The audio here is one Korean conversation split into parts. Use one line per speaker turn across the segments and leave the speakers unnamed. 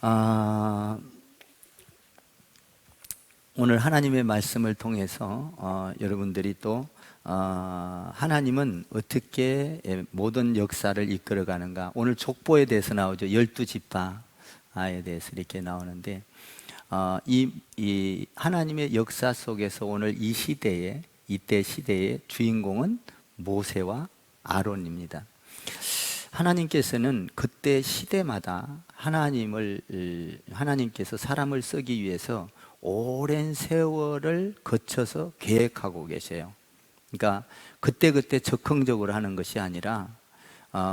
아, 오늘 하나님의 말씀을 통해서 여러분들이 또 하나님은 어떻게 모든 역사를 이끌어가는가. 오늘 족보에 대해서 나오죠. 12지파에 대해서 이렇게 나오는데 이 하나님의 역사 속에서 오늘 이때 시대의 주인공은 모세와 아론입니다. 하나님께서는 그때 시대마다 하나님께서 사람을 쓰기 위해서 오랜 세월을 거쳐서 계획하고 계세요. 그러니까 그때그때 적극적으로 하는 것이 아니라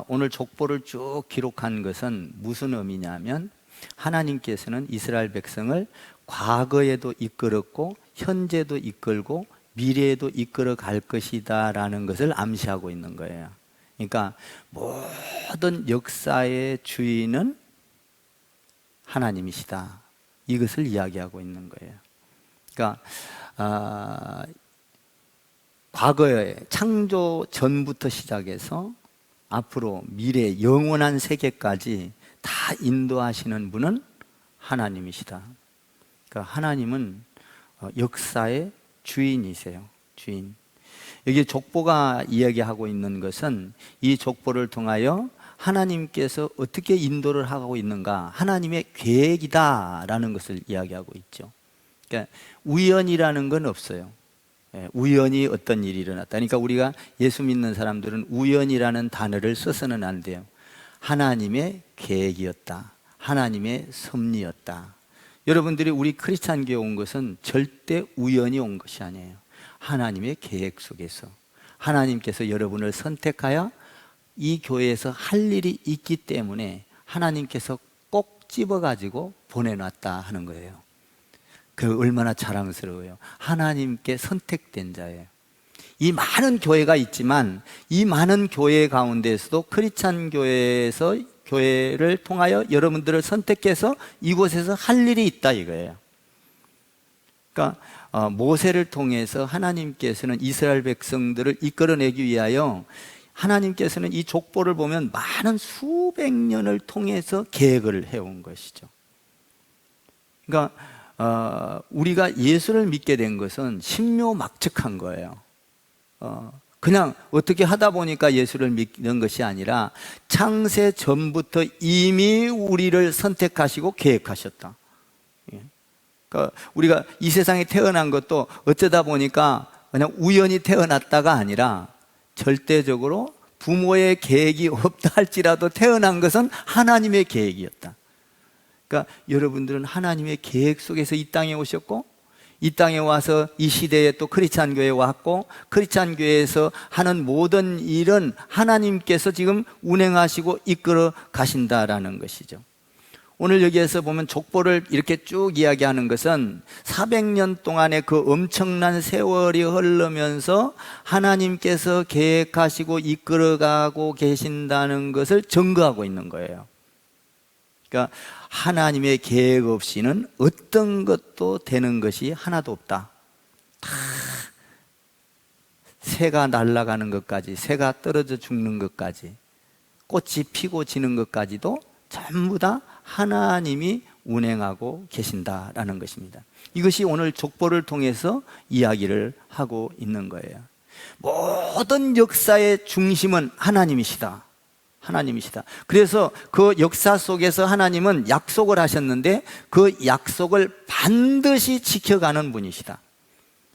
오늘 족보를 쭉 기록한 것은 무슨 의미냐면, 하나님께서는 이스라엘 백성을 과거에도 이끌었고 현재도 이끌고 미래에도 이끌어 갈 것이다 라는 것을 암시하고 있는 거예요. 그러니까 모든 역사의 주인은 하나님이시다, 이것을 이야기하고 있는 거예요. 그러니까 과거에 창조 전부터 시작해서 앞으로 미래 영원한 세계까지 다 인도하시는 분은 하나님이시다. 그러니까 하나님은 역사의 주인이세요. 주인. 여기 족보가 이야기하고 있는 것은 이 족보를 통하여 하나님께서 어떻게 인도를 하고 있는가, 하나님의 계획이다라는 것을 이야기하고 있죠. 그러니까 우연이라는 건 없어요. 우연히 어떤 일이 일어났다. 그러니까 우리가 예수 믿는 사람들은 우연이라는 단어를 써서는 안 돼요. 하나님의 계획이었다, 하나님의 섭리였다. 여러분들이 우리 크리스찬 교회 온 것은 절대 우연히 온 것이 아니에요. 하나님의 계획 속에서 하나님께서 여러분을 선택하여 이 교회에서 할 일이 있기 때문에 하나님께서 꼭 집어가지고 보내놨다 하는 거예요. 그 얼마나 자랑스러워요. 하나님께 선택된 자예요. 이 많은 교회가 있지만 이 많은 교회 가운데에서도 크리스찬 교회에서 교회를 통하여 여러분들을 선택해서 이곳에서 할 일이 있다 이거예요. 그러니까 모세를 통해서 하나님께서는 이스라엘 백성들을 이끌어내기 위하여 하나님께서는 이 족보를 보면 많은 수백 년을 통해서 계획을 해온 것이죠. 그러니까 우리가 예수를 믿게 된 것은 신묘막측한 거예요. 그냥 어떻게 하다 보니까 예수를 믿는 것이 아니라 창세 전부터 이미 우리를 선택하시고 계획하셨다. 그러니까 우리가 이 세상에 태어난 것도 어쩌다 보니까 그냥 우연히 태어났다가 아니라 절대적으로 부모의 계획이 없다 할지라도 태어난 것은 하나님의 계획이었다. 그러니까 여러분들은 하나님의 계획 속에서 이 땅에 오셨고, 이 땅에 와서 이 시대에 또 크리스찬 교회에 왔고, 크리스찬 교회에서 하는 모든 일은 하나님께서 지금 운행하시고 이끌어 가신다라는 것이죠. 오늘 여기에서 보면 족보를 이렇게 쭉 이야기하는 것은 400년 동안의 그 엄청난 세월이 흐르면서 하나님께서 계획하시고 이끌어가고 계신다는 것을 증거하고 있는 거예요. 그러니까 하나님의 계획 없이는 어떤 것도 되는 것이 하나도 없다. 다 새가 날아가는 것까지, 새가 떨어져 죽는 것까지, 꽃이 피고 지는 것까지도 전부 다 하나님이 운행하고 계신다라는 것입니다. 이것이 오늘 족보를 통해서 이야기를 하고 있는 거예요. 모든 역사의 중심은 하나님이시다. 하나님이시다. 그래서 그 역사 속에서 하나님은 약속을 하셨는데 그 약속을 반드시 지켜가는 분이시다.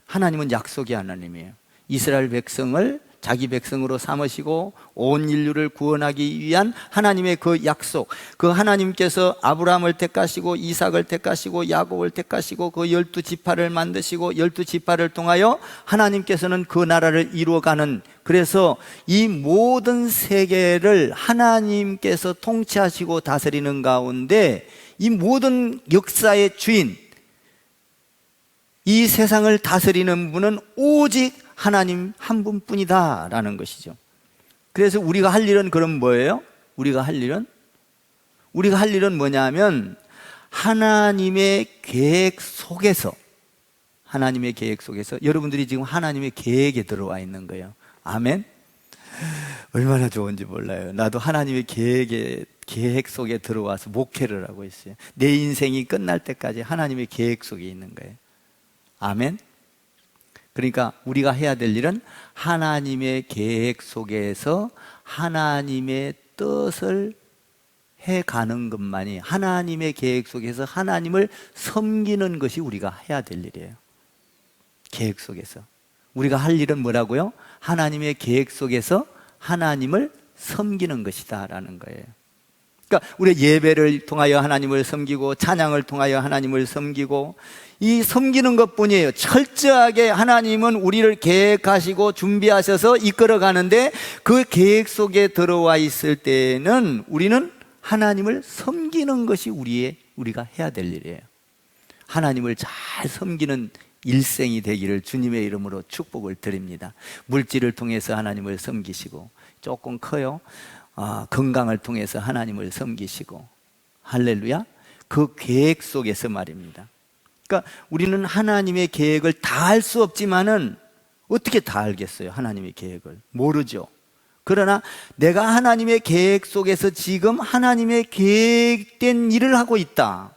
하나님은 약속의 하나님이에요. 이스라엘 백성을 자기 백성으로 삼으시고 온 인류를 구원하기 위한 하나님의 그 약속, 그 하나님께서 아브라함을 택하시고 이삭을 택하시고 야곱을 택하시고 그 12지파를 만드시고 12지파를 통하여 하나님께서는 그 나라를 이루어가는, 그래서 이 모든 세계를 하나님께서 통치하시고 다스리는 가운데 이 모든 역사의 주인, 이 세상을 다스리는 분은 오직 하나님 한 분뿐이다 라는 것이죠. 그래서 우리가 할 일은 그럼 뭐예요? 우리가 할 일은 뭐냐면 하나님의 계획 속에서, 여러분들이 지금 하나님의 계획에 들어와 있는 거예요. 아멘. 얼마나 좋은지 몰라요. 나도 하나님의 계획 속에 들어와서 목회를 하고 있어요. 내 인생이 끝날 때까지 하나님의 계획 속에 있는 거예요. 아멘. 그러니까 우리가 해야 될 일은 하나님의 계획 속에서 하나님의 뜻을 해가는 것만이, 하나님의 계획 속에서 하나님을 섬기는 것이 우리가 해야 될 일이에요. 계획 속에서 우리가 할 일은 뭐라고요? 하나님의 계획 속에서 하나님을 섬기는 것이다 라는 거예요. 그러니까 우리 예배를 통하여 하나님을 섬기고 찬양을 통하여 하나님을 섬기고, 이 섬기는 것뿐이에요. 철저하게 하나님은 우리를 계획하시고 준비하셔서 이끌어 가는데, 그 계획 속에 들어와 있을 때는 우리는 하나님을 섬기는 것이 우리가 해야 될 일이에요. 하나님을 잘 섬기는 일생이 되기를 주님의 이름으로 축복을 드립니다. 물질을 통해서 하나님을 섬기시고, 조금 커요, 건강을 통해서 하나님을 섬기시고, 할렐루야. 그 계획 속에서 말입니다. 그러니까 우리는 하나님의 계획을 다 알 수 없지만은 어떻게 다 알겠어요? 하나님의 계획을 모르죠. 그러나 내가 하나님의 계획 속에서 지금 하나님의 계획된 일을 하고 있다.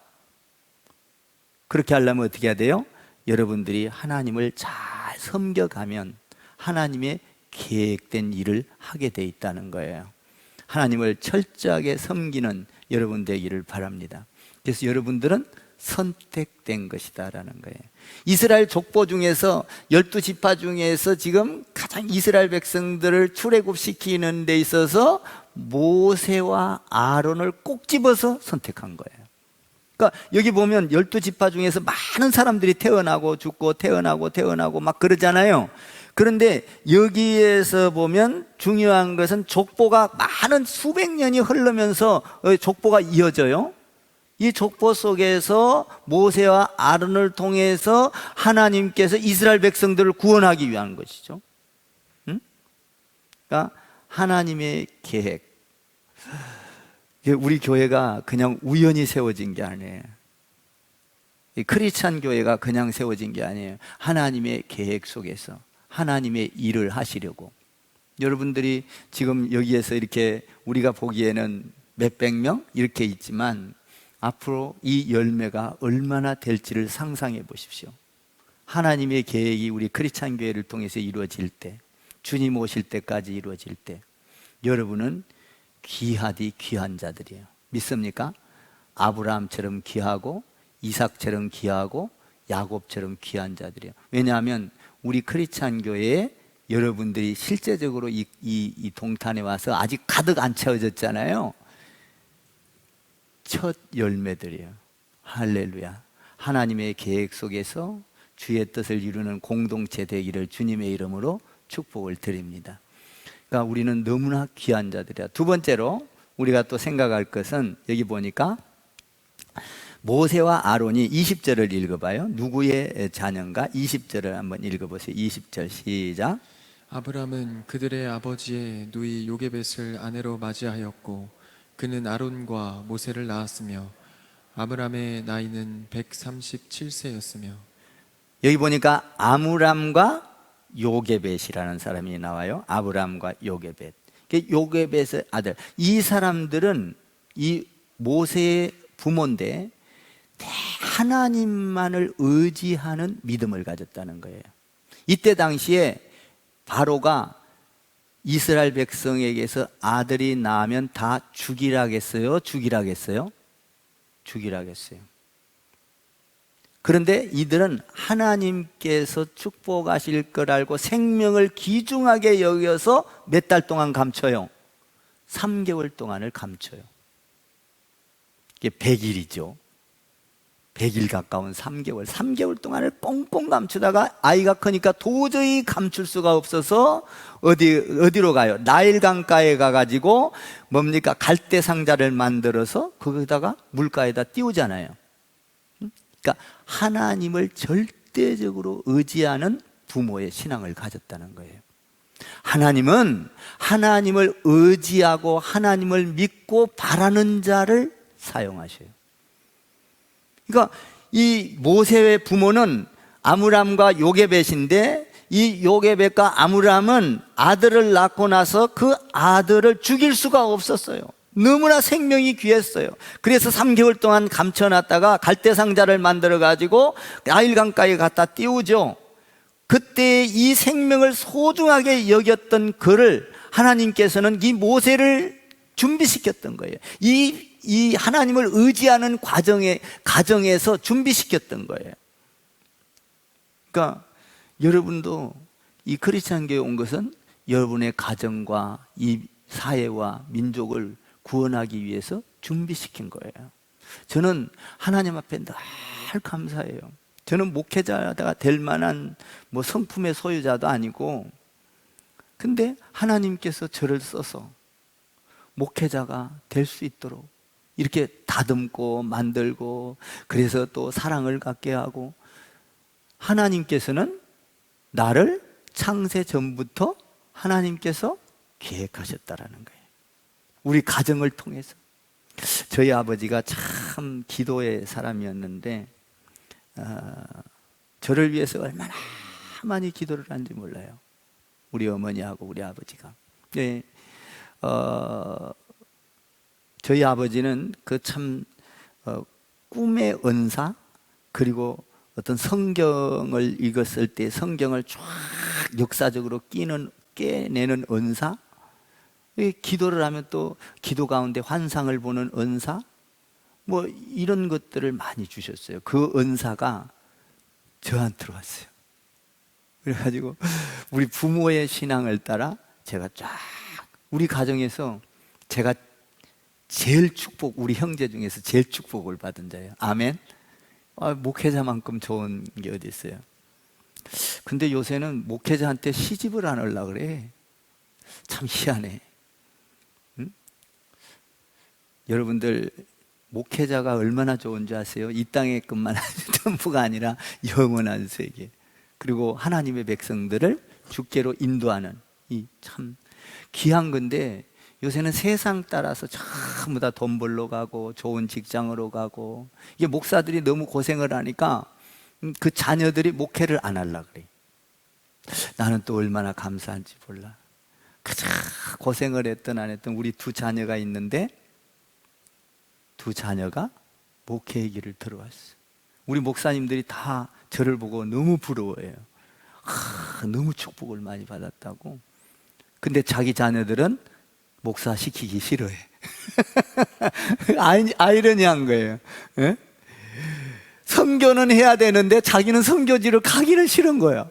그렇게 하려면 어떻게 해야 돼요? 여러분들이 하나님을 잘 섬겨가면 하나님의 계획된 일을 하게 돼 있다는 거예요. 하나님을 철저하게 섬기는 여러분 되기를 바랍니다. 그래서 여러분들은 선택된 것이다라는 거예요. 이스라엘 족보 중에서 12지파 중에서 지금 가장 이스라엘 백성들을 출애굽시키는 데 있어서 모세와 아론을 꼭 집어서 선택한 거예요. 그러니까 여기 보면 12지파 중에서 많은 사람들이 태어나고 죽고 태어나고 막 그러잖아요. 그런데 여기에서 보면 중요한 것은 족보가 많은 수백 년이 흐르면서 족보가 이어져요. 이 족보 속에서 모세와 아론을 통해서 하나님께서 이스라엘 백성들을 구원하기 위한 것이죠. 그러니까 하나님의 계획, 우리 교회가 그냥 우연히 세워진 게 아니에요. 이 크리스찬 교회가 그냥 세워진 게 아니에요. 하나님의 계획 속에서 하나님의 일을 하시려고. 여러분들이 지금 여기에서 이렇게 우리가 보기에는 몇백 명 이렇게 있지만, 앞으로 이 열매가 얼마나 될지를 상상해 보십시오. 하나님의 계획이 우리 크리스찬 교회를 통해서 이루어질 때, 주님 오실 때까지 이루어질 때, 여러분은 귀하디 귀한 자들이에요. 믿습니까? 아브라함처럼 귀하고 이삭처럼 귀하고 야곱처럼 귀한 자들이에요. 왜냐하면 우리 크리스찬 교회에 여러분들이 실제적으로 이 동탄에 와서 아직 가득 안 채워졌잖아요. 첫 열매들이에요. 할렐루야. 하나님의 계획 속에서 주의 뜻을 이루는 공동체 되기를 주님의 이름으로 축복을 드립니다. 그러니까 우리는 너무나 귀한 자들이야. 두 번째로 우리가 또 생각할 것은, 여기 보니까 모세와 아론이 20절을 읽어봐요. 누구의 자녀인가? 20절을 한번 읽어보세요. 20절 시작.
아브람은 그들의 아버지의 누이 요게벳을 아내로 맞이하였고, 그는 아론과 모세를 낳았으며 아브람의 나이는 137세였으며.
여기 보니까 아므람과 요게벳이라는 사람이 나와요. 아브람과 요게벳. 요게벳의 아들. 이 사람들은 이 모세의 부모인데 하나님만을 의지하는 믿음을 가졌다는 거예요. 이때 당시에 바로가 이스라엘 백성에게서 아들이 낳으면 다 죽이라겠어요? 죽이라겠어요? 죽이라겠어요. 그런데 이들은 하나님께서 축복하실 걸 알고 생명을 귀중하게 여겨서 몇 달 동안 감춰요? 3개월 동안을 감춰요. 이게 100일이죠. 100일 가까운 3개월 동안을 꽁꽁 감추다가 아이가 크니까 도저히 감출 수가 없어서 어디로 가요? 나일 강가에 가가지고 뭡니까? 갈대 상자를 만들어서 거기다가 물가에다 띄우잖아요. 그러니까 하나님을 절대적으로 의지하는 부모의 신앙을 가졌다는 거예요. 하나님은 하나님을 의지하고 하나님을 믿고 바라는 자를 사용하셔요. 그러니까 이 모세의 부모는 아므람과 요게벳인데, 이 요게벳과 아므람은 아들을 낳고 나서 그 아들을 죽일 수가 없었어요. 너무나 생명이 귀했어요. 그래서 3개월 동안 감춰놨다가 갈대상자를 만들어 가지고 나일강가에 갖다 띄우죠. 그때 이 생명을 소중하게 여겼던 그를 하나님께서는 이 모세를 준비시켰던 거예요. 이 하나님을 의지하는 가정에서 준비시켰던 거예요. 그러니까 여러분도 이 크리스찬 교회에 온 것은 여러분의 가정과 이 사회와 민족을 구원하기 위해서 준비시킨 거예요. 저는 하나님 앞에 늘 감사해요. 저는 목회자가 될 만한 뭐 성품의 소유자도 아니고, 근데 하나님께서 저를 써서 목회자가 될 수 있도록 이렇게 다듬고 만들고, 그래서 또 사랑을 갖게 하고, 하나님께서는 나를 창세 전부터 하나님께서 계획하셨다라는 거예요. 우리 가정을 통해서. 저희 아버지가 참 기도의 사람이었는데 저를 위해서 얼마나 많이 기도를 한지 몰라요. 우리 어머니하고 우리 아버지가. 네. 저희 아버지는 그 참 꿈의 은사, 그리고 어떤 성경을 읽었을 때 성경을 쫙 역사적으로 깨내는 은사, 기도를 하면 또 기도 가운데 환상을 보는 은사, 뭐 이런 것들을 많이 주셨어요. 그 은사가 저한테로 왔어요. 그래가지고 우리 부모의 신앙을 따라 제가 쫙, 우리 가정에서 제가 제일 우리 형제 중에서 제일 축복을 받은 자예요. 아멘. 목회자만큼 좋은 게 어디 있어요. 근데 요새는 목회자한테 시집을 안 하려고 그래. 참 희한해. 응? 여러분들 목회자가 얼마나 좋은지 아세요? 이 땅의 것만 전부가 아니라 영원한 세계, 그리고 하나님의 백성들을 주께로 인도하는 이 참 귀한 건데, 요새는 세상 따라서 전부 다 돈 벌러 가고 좋은 직장으로 가고, 이게 목사들이 너무 고생을 하니까 그 자녀들이 목회를 안 하려고 그래. 나는 또 얼마나 감사한지 몰라. 그저 고생을 했던 안 했던 우리 두 자녀가 있는데, 두 자녀가 목회의 길을 들어왔어. 우리 목사님들이 다 저를 보고 너무 부러워해요. 너무 축복을 많이 받았다고. 근데 자기 자녀들은 목사 시키기 싫어해. 아이러니한 거예요. 예? 선교는 해야 되는데 자기는 선교지로 가기는 싫은 거예요.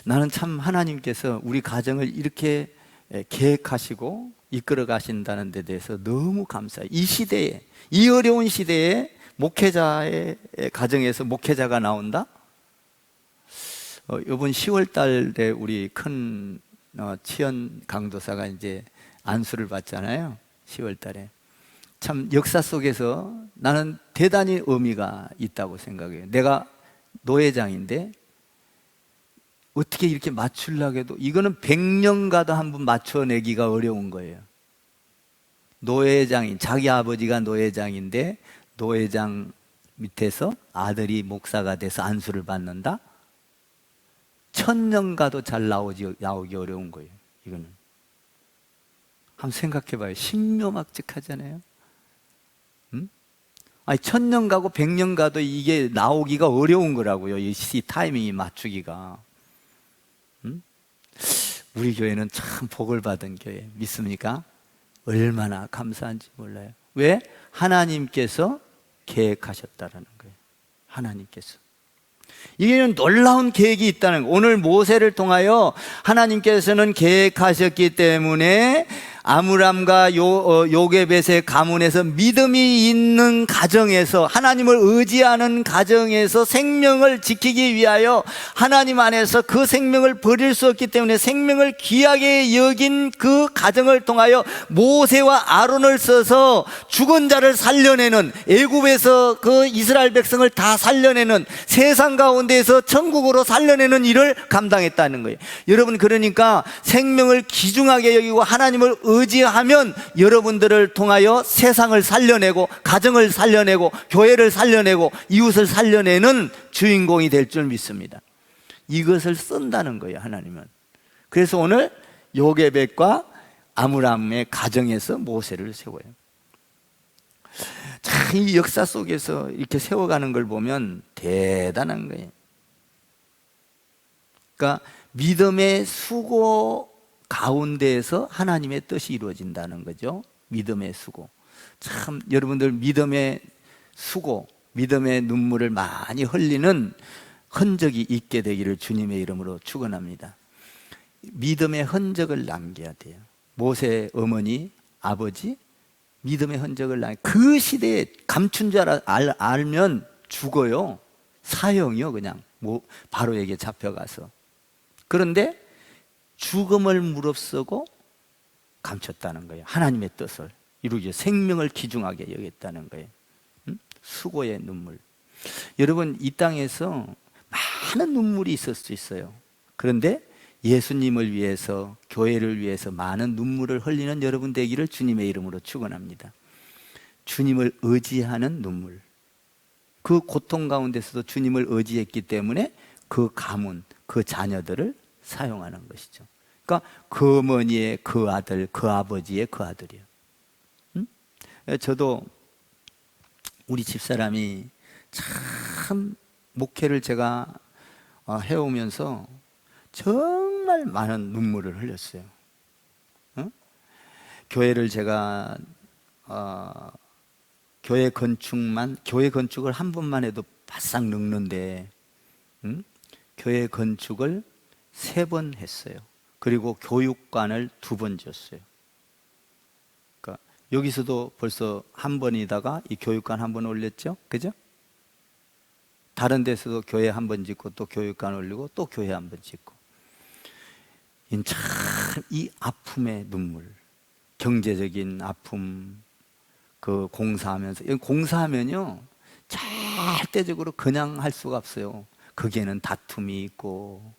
나는 참 하나님께서 우리 가정을 이렇게 계획하시고 이끌어 가신다는 데 대해서 너무 감사해요. 이 시대에, 이 어려운 시대에 목회자의 가정에서 목회자가 나온다? 이번 10월 달에 우리 큰 치연 강도사가 이제 안수를 받잖아요. 10월 달에. 참 역사 속에서 나는 대단히 의미가 있다고 생각해요. 내가 노회장인데 어떻게 이렇게 맞추려고 해도 이거는 100년가도 한 번 맞춰내기가 어려운 거예요. 노회장인, 자기 아버지가 노회장인데 노회장 밑에서 아들이 목사가 돼서 안수를 받는다? 1000년가도 잘 나오기 어려운 거예요. 이거는 한번 생각해 봐요. 신묘막측하잖아요. 아니 1000년 가고 100년 가도 이게 나오기가 어려운 거라고요. 이 타이밍이 맞추기가. 우리 교회는 참 복을 받은 교회, 믿습니까? 얼마나 감사한지 몰라요. 왜? 하나님께서 계획하셨다라는 거예요. 하나님께서. 이게는 놀라운 계획이 있다는 거예요. 오늘 모세를 통하여 하나님께서는 계획하셨기 때문에 아므람과 요게벳의 가문에서 믿음이 있는 가정에서, 하나님을 의지하는 가정에서 생명을 지키기 위하여 하나님 안에서 그 생명을 버릴 수 없기 때문에 생명을 귀하게 여긴 그 가정을 통하여 모세와 아론을 써서 죽은 자를 살려내는, 애굽에서 그 이스라엘 백성을 다 살려내는, 세상 가운데에서 천국으로 살려내는 일을 감당했다는 거예요. 여러분, 그러니까 생명을 귀중하게 여기고 하나님을 의지하면 여러분들을 통하여 세상을 살려내고 가정을 살려내고 교회를 살려내고 이웃을 살려내는 주인공이 될 줄 믿습니다. 이것을 쓴다는 거예요, 하나님은. 그래서 오늘 요게벳과 아므람의 가정에서 모세를 세워요. 참 이 역사 속에서 이렇게 세워가는 걸 보면 대단한 거예요. 그러니까 믿음의 수고 가운데에서 하나님의 뜻이 이루어진다는 거죠. 믿음의 수고. 참 여러분들 믿음의 수고, 믿음의 눈물을 많이 흘리는 흔적이 있게 되기를 주님의 이름으로 축원합니다. 믿음의 흔적을 남겨야 돼요. 모세의 어머니, 아버지 믿음의 흔적을 그 시대에 감춘 줄 알면 죽어요. 사형이요, 그냥 바로에게 잡혀가서. 그런데 죽음을 무릅쓰고 감췄다는 거예요. 하나님의 뜻을 이루기 위해 생명을 귀중하게 여겼다는 거예요. 수고의 눈물. 여러분, 이 땅에서 많은 눈물이 있을 수 있어요. 그런데 예수님을 위해서, 교회를 위해서 많은 눈물을 흘리는 여러분 되기를 주님의 이름으로 축원합니다. 주님을 의지하는 눈물. 그 고통 가운데서도 주님을 의지했기 때문에 그 가문, 그 자녀들을 사용하는 것이죠. 그러니까 그 어머니의 그 아들, 그 아버지의 그 아들이요. 저도 우리 집사람이 참 목회를 제가 해오면서 정말 많은 눈물을 흘렸어요. 교회를 제가 교회 건축을 한 번만 해도 바싹 늙는데 교회 건축을 3번 했어요. 그리고 교육관을 2번 지었어요. 그러니까 여기서도 벌써 한 번이다가 이 교육관 한 번 올렸죠, 그죠? 다른 데서도 교회 한 번 짓고 또 교육관 올리고 또 교회 한 번 짓고. 참 이 아픔의 눈물, 경제적인 아픔, 그 공사하면서, 공사하면요 절대적으로 그냥 할 수가 없어요. 거기에는 다툼이 있고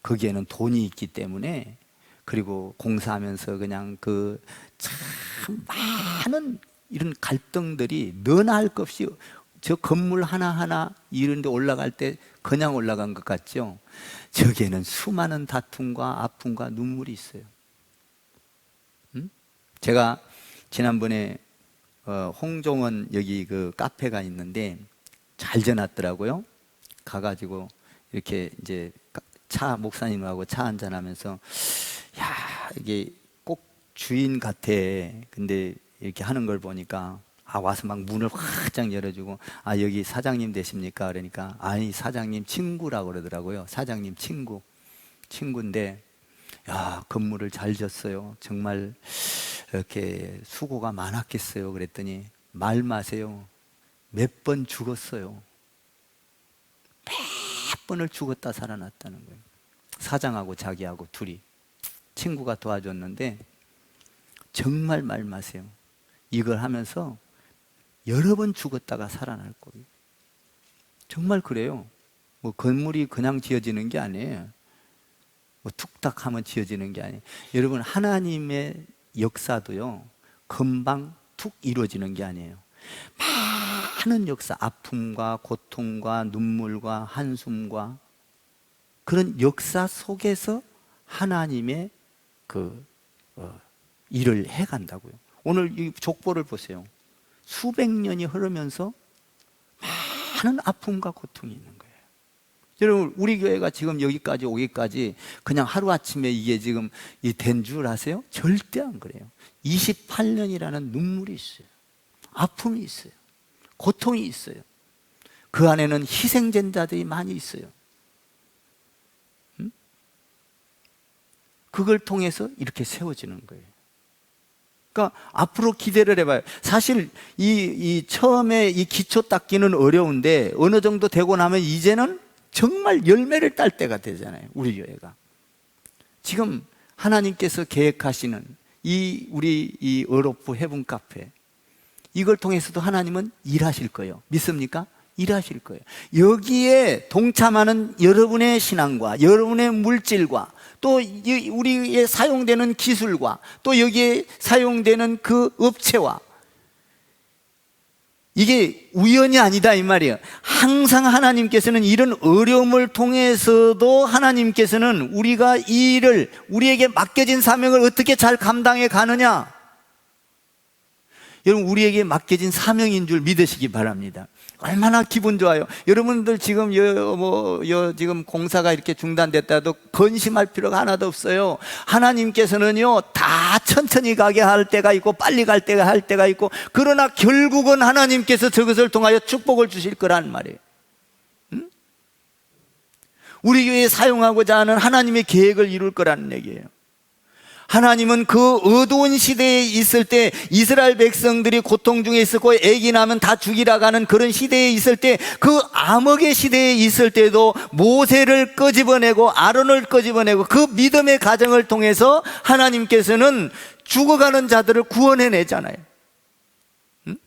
거기에는 돈이 있기 때문에, 그리고 공사하면서 그냥 그 참 많은 이런 갈등들이 너나 할 것 없이, 저 건물 하나하나 이런 데 올라갈 때 그냥 올라간 것 같죠? 저기에는 수많은 다툼과 아픔과 눈물이 있어요. 제가 지난번에 홍종원 여기 그 카페가 있는데 잘 지어놨더라고요. 가가지고 이렇게 이제 목사님하고 차 한잔하면서, 야, 이게 꼭 주인 같아. 근데 이렇게 하는 걸 보니까 와서 막 문을 확장 열어주고, 여기 사장님 되십니까? 그러니까 아니, 사장님 친구라고 그러더라고요. 사장님 친구인데, 야, 건물을 잘 지었어요. 정말 이렇게 수고가 많았겠어요. 그랬더니 말 마세요. 몇 번 죽었어요. 몇 번을 죽었다 살아났다는 거예요. 사장하고 자기하고 둘이. 친구가 도와줬는데 정말 말 마세요. 이걸 하면서 여러 번 죽었다가 살아날 거예요. 정말 그래요. 뭐 건물이 그냥 지어지는 게 아니에요. 뭐 툭탁 하면 지어지는 게 아니에요. 여러분, 하나님의 역사도요 금방 툭 이루어지는 게 아니에요. 많은 역사, 아픔과 고통과 눈물과 한숨과 그런 역사 속에서 하나님의 그 일을 해간다고요. 오늘 이 족보를 보세요. 수백 년이 흐르면서 많은 아픔과 고통이 있는 거예요. 여러분, 우리 교회가 지금 여기까지 오기까지 그냥 하루아침에 이게 지금 된 줄 아세요? 절대 안 그래요. 28년이라는 눈물이 있어요. 아픔이 있어요. 고통이 있어요. 그 안에는 희생전자들이 많이 있어요. 그걸 통해서 이렇게 세워지는 거예요. 그러니까 앞으로 기대를 해봐요. 사실 이 처음에 이 기초 닦기는 어려운데 어느 정도 되고 나면 이제는 정말 열매를 딸 때가 되잖아요. 우리 교회가 지금 하나님께서 계획하시는 우리 어로프 헤븐 카페, 이걸 통해서도 하나님은 일하실 거예요. 믿습니까? 일하실 거예요. 여기에 동참하는 여러분의 신앙과 여러분의 물질과 또 우리의 사용되는 기술과 또 여기에 사용되는 그 업체와, 이게 우연이 아니다 이 말이에요. 항상 하나님께서는 이런 어려움을 통해서도 하나님께서는 우리가 이 일을, 우리에게 맡겨진 사명을 어떻게 잘 감당해 가느냐, 여러분 우리에게 맡겨진 사명인 줄 믿으시기 바랍니다. 얼마나 기분 좋아요. 여러분들 지금 지금 공사가 이렇게 중단됐다 도 근심할 필요가 하나도 없어요. 하나님께서는요 다 천천히 가게 할 때가 있고 빨리 갈 때가 할 때가 있고, 그러나 결국은 하나님께서 저것을 통하여 축복을 주실 거란 말이에요. 응? 우리 교회에 사용하고자 하는 하나님의 계획을 이룰 거라는 얘기예요. 하나님은 그 어두운 시대에 있을 때, 이스라엘 백성들이 고통 중에 있었고 애기 나면 다 죽이라 가는 그런 시대에 있을 때, 그 암흑의 시대에 있을 때도 모세를 끄집어내고 아론을 끄집어내고 그 믿음의 가정을 통해서 하나님께서는 죽어가는 자들을 구원해내잖아요. 응?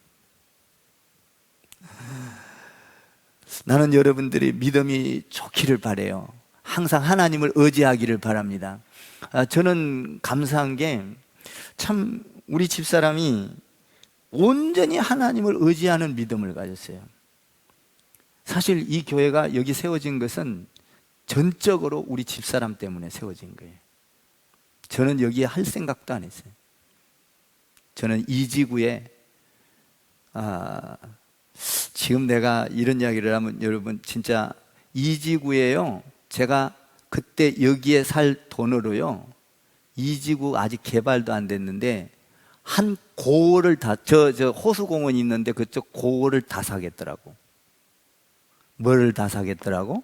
나는 여러분들이 믿음이 좋기를 바라요. 항상 하나님을 의지하기를 바랍니다. 저는 감사한 게, 참 우리 집사람이 온전히 하나님을 의지하는 믿음을 가졌어요. 사실 이 교회가 여기 세워진 것은 전적으로 우리 집사람 때문에 세워진 거예요. 저는 여기에 할 생각도 안 했어요. 저는 이 지구에 지금 내가 이런 이야기를 하면 여러분 진짜, 이 지구에요, 제가 그때 여기에 살 돈으로요, 이 지구 아직 개발도 안 됐는데 한 고을을 다, 저 호수공원이 있는데 그쪽 고을을 다 사겠더라고. 뭐를 다 사겠더라고?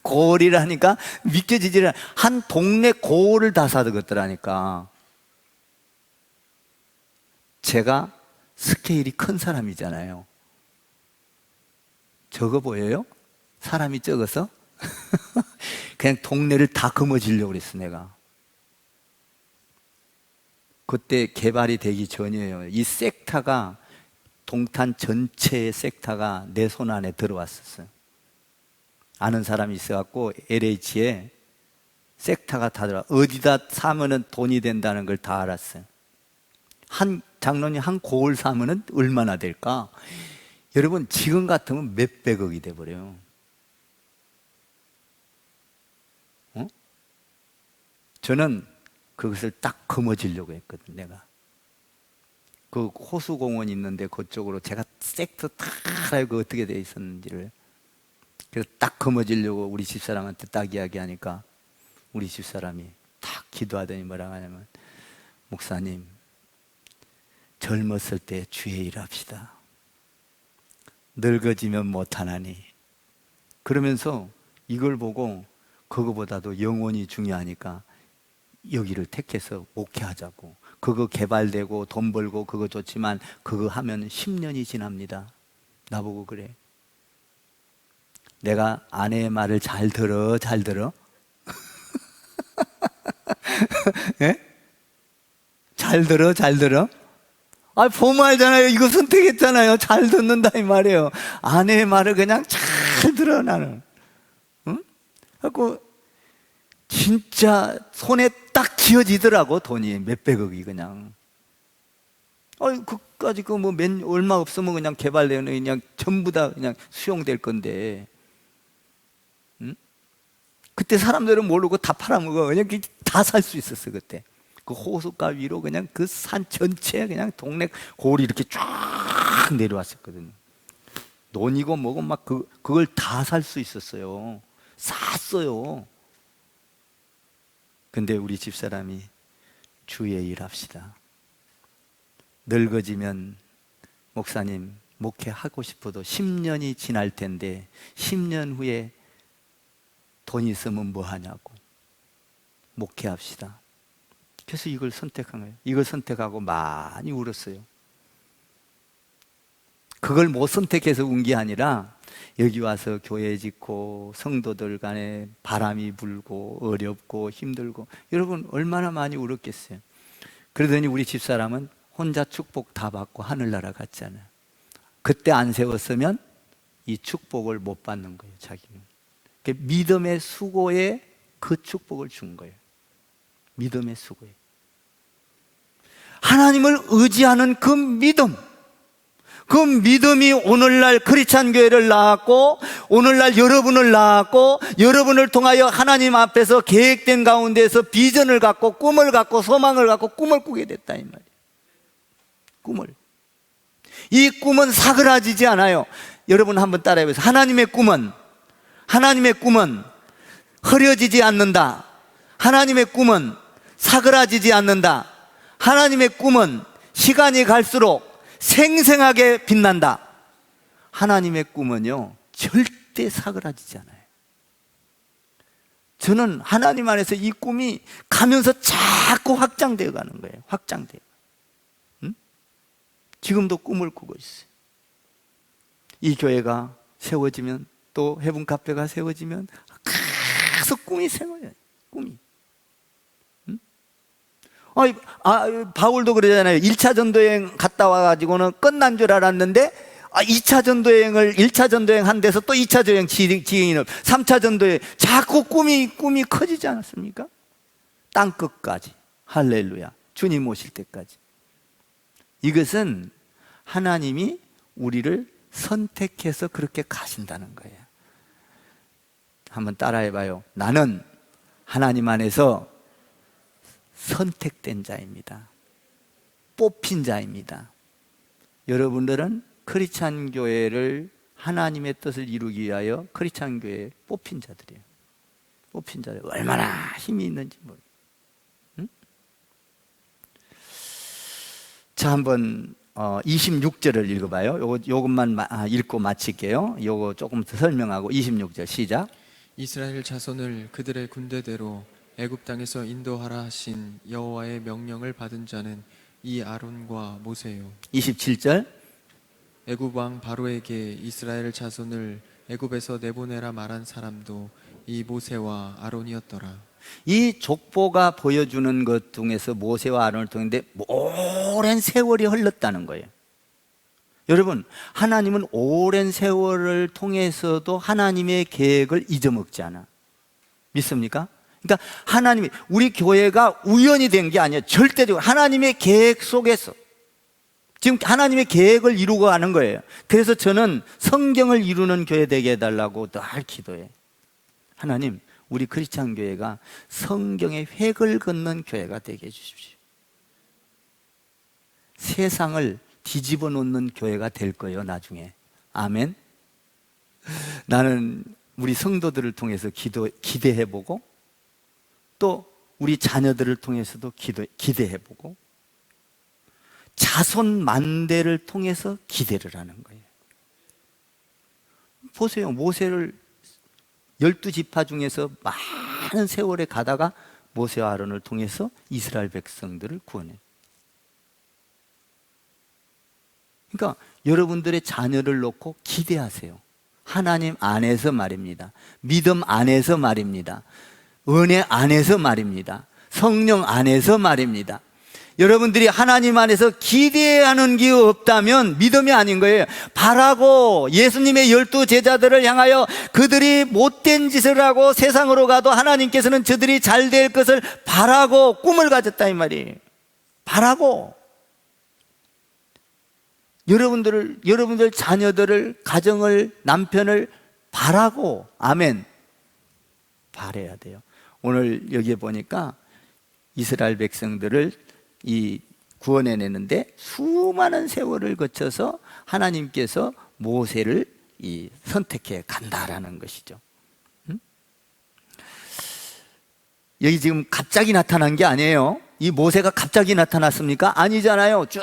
고을이라니까 믿겨지질 않아. 한 동네 고을을 다 사겠더라니까. 제가 스케일이 큰 사람이잖아요. 적어 보여요? 사람이 적어서? 그냥 동네를 다 거머쥐려고 그랬어 내가. 그때 개발이 되기 전이에요. 이 섹타가, 동탄 전체의 섹타가 내 손 안에 들어왔었어요. 아는 사람이 있어갖고 LH에 섹타가 다 들어와. 어디다 사면은 돈이 된다는 걸 다 알았어요. 한 장로님 한 고을 사면은 얼마나 될까? 여러분 지금 같으면 몇백억이 돼버려요. 저는 그것을 딱 거머쥐려고 했거든. 내가 그 호수공원 있는데 그쪽으로 제가 섹터 다 알고 어떻게 돼 있었는지를, 그래서 딱 거머쥐려고 우리 집사람한테 딱 이야기하니까 우리 집사람이 딱 기도하더니 뭐라고 하냐면, 목사님 젊었을 때 주의 일 합시다. 늙어지면 못하나니. 그러면서 이걸 보고 그거보다도 영혼이 중요하니까 여기를 택해서 목회하자고. 그거 개발되고 돈 벌고 그거 좋지만 그거 하면 10년이 지납니다. 나보고 그래. 내가 아내의 말을 잘 들어? 예? 잘 들어? 보면 알잖아요. 이거 선택했잖아요. 잘 듣는다 이 말이에요. 아내의 말을 그냥 잘 들어 나는. 응? 그래갖고 진짜 손에 딱 쥐어지더라고. 돈이 몇백억이 그냥. 그까지 얼마 없으면 그냥 개발되는, 그냥 전부 다 그냥 수용될 건데. 응? 그때 사람들은 모르고 다 팔아먹어. 그냥 다 살 수 있었어 그때. 그 호숫가 위로 그냥 그 산 전체에 그냥 동네 고을이 이렇게 쫙 내려왔었거든요. 논이고 뭐고 막 그걸 다 살 수 있었어요. 쌌어요. 근데 우리 집사람이 주의 일 합시다. 늙어지면 목사님 목회하고 싶어도 10년이 지날 텐데 10년 후에 돈 있으면 뭐 하냐고. 목회합시다. 그래서 이걸 선택한 거예요. 이걸 선택하고 많이 울었어요. 그걸 못 선택해서 운 게 아니라 여기 와서 교회 짓고 성도들 간에 바람이 불고 어렵고 힘들고, 여러분 얼마나 많이 울었겠어요. 그러더니 우리 집사람은 혼자 축복 다 받고 하늘나라 갔잖아요. 그때 안 세웠으면 이 축복을 못 받는 거예요, 자기는. 그 믿음의 수고에 그 축복을 준 거예요. 믿음의 수고에. 하나님을 의지하는 그 믿음, 그 믿음이 오늘날 크리스찬 교회를 낳았고, 오늘날 여러분을 낳았고, 여러분을 통하여 하나님 앞에서 계획된 가운데서 비전을 갖고, 꿈을 갖고, 소망을 갖고, 꿈을 꾸게 됐다, 이 말이에요. 꿈을. 이 꿈은 사그라지지 않아요. 여러분 한번 따라해보세요. 하나님의 꿈은 흐려지지 않는다. 하나님의 꿈은 사그라지지 않는다. 하나님의 꿈은 시간이 갈수록 생생하게 빛난다. 하나님의 꿈은요, 절대 사그라지지 않아요. 저는 하나님 안에서 이 꿈이 가면서 자꾸 확장되어 가는 거예요. 확장돼요. 응? 지금도 꿈을 꾸고 있어요. 이 교회가 세워지면, 또 헤븐 카페가 세워지면 계속 꿈이 생겨요. 꿈이. 바울도 그러잖아요. 1차 전도여행 갔다 와가지고는 끝난 줄 알았는데 2차 전도여행을 1차 전도여행 한 데서 또 2차 전도여행 지행인을 3차 전도여행, 자꾸 꿈이 커지지 않았습니까? 땅끝까지. 할렐루야. 주님 오실 때까지. 이것은 하나님이 우리를 선택해서 그렇게 가신다는 거예요. 한번 따라해봐요. 나는 하나님 안에서 선택된 자입니다. 뽑힌 자입니다. 여러분들은 크리스찬 교회를, 하나님의 뜻을 이루기 위하여 크리스찬 교회에 뽑힌 자들이에요. 뽑힌 자들. 얼마나 힘이 있는지 모르겠어요. 응? 자, 한번 26절을 읽어봐요. 요것만 읽고 마칠게요. 요거 조금 더 설명하고 26절 시작.
이스라엘 자손을 그들의 군대대로 애굽 땅에서 인도하라 하신 여호와의 명령을 받은 자는 이 아론과 모세요.
27절.
애굽 왕 바로에게 이스라엘 자손을 애굽에서 내보내라 말한 사람도 이 모세와 아론이었더라.
이 족보가 보여주는 것 중에서 모세와 아론을 통했는데 오랜 세월이 흘렀다는 거예요. 여러분, 하나님은 오랜 세월을 통해서도 하나님의 계획을 잊어먹지 않아. 믿습니까? 그러니까 하나님이, 우리 교회가 우연히 된 게 아니에요. 절대적으로 하나님의 계획 속에서 지금 하나님의 계획을 이루고 가는 거예요. 그래서 저는 성경을 이루는 교회 되게 해달라고 늘 기도해요. 하나님, 우리 크리스찬 교회가 성경의 획을 긋는 교회가 되게 해주십시오. 세상을 뒤집어 놓는 교회가 될 거예요, 나중에. 아멘. 나는 우리 성도들을 통해서 기대해보고, 또 우리 자녀들을 통해서도 기대해보고, 자손 만대를 통해서 기대를 하는 거예요. 보세요. 모세를 12지파 중에서 많은 세월에 가다가 모세와 아론을 통해서 이스라엘 백성들을 구원해요. 그러니까 여러분들의 자녀를 놓고 기대하세요. 하나님 안에서 말입니다. 믿음 안에서 말입니다. 은혜 안에서 말입니다. 성령 안에서 말입니다. 여러분들이 하나님 안에서 기대하는 게 없다면 믿음이 아닌 거예요. 바라고 예수님의 12 제자들을 향하여 그들이 못된 짓을 하고 세상으로 가도 하나님께서는 저들이 잘 될 것을 바라고 꿈을 가졌다 이 말이에요. 바라고. 여러분들 자녀들을, 가정을, 남편을 바라고, 아멘, 바라야 돼요. 오늘 여기에 보니까 이스라엘 백성들을 구원해내는데 수많은 세월을 거쳐서 하나님께서 모세를 선택해 간다라는 것이죠. 여기 지금 갑자기 나타난 게 아니에요. 이 모세가 갑자기 나타났습니까? 아니잖아요. 쭉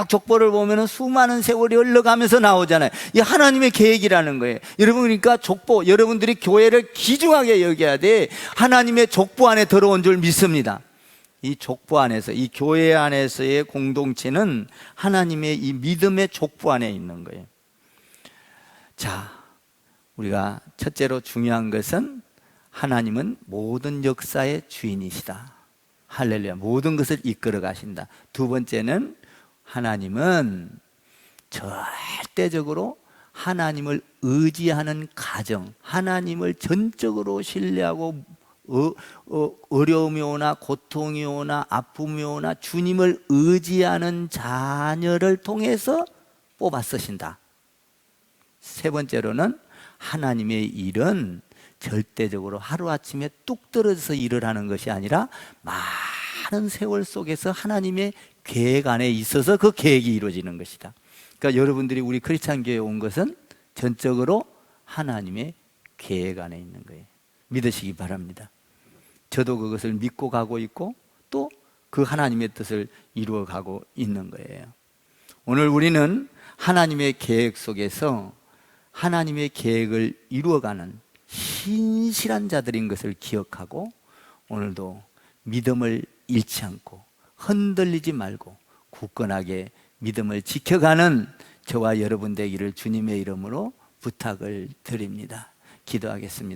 족보를 보면 수많은 세월이 흘러가면서 나오잖아요. 이 하나님의 계획이라는 거예요. 여러분, 그러니까 족보, 여러분들이 교회를 귀중하게 여겨야 돼. 하나님의 족보 안에 들어온 줄 믿습니다. 이 족보 안에서, 이 교회 안에서의 공동체는 하나님의 이 믿음의 족보 안에 있는 거예요. 자, 우리가 첫째로 중요한 것은 하나님은 모든 역사의 주인이시다. 할렐루야. 모든 것을 이끌어 가신다. 두 번째는 하나님은 절대적으로 하나님을 의지하는 가정, 하나님을 전적으로 신뢰하고 어려움이 오나 고통이 오나 아픔이 오나 주님을 의지하는 자녀를 통해서 뽑아 쓰신다. 세 번째로는 하나님의 일은 절대적으로 하루아침에 뚝 떨어져서 일을 하는 것이 아니라 많은 세월 속에서 하나님의 계획 안에 있어서 그 계획이 이루어지는 것이다. 그러니까 여러분들이 우리 크리스찬 교회에 온 것은 전적으로 하나님의 계획 안에 있는 거예요. 믿으시기 바랍니다. 저도 그것을 믿고 가고 있고 또 그 하나님의 뜻을 이루어 가고 있는 거예요. 오늘 우리는 하나님의 계획 속에서 하나님의 계획을 이루어가는 신실한 자들인 것을 기억하고 오늘도 믿음을 잃지 않고 흔들리지 말고 굳건하게 믿음을 지켜가는 저와 여러분 되기를 주님의 이름으로 부탁을 드립니다. 기도하겠습니다.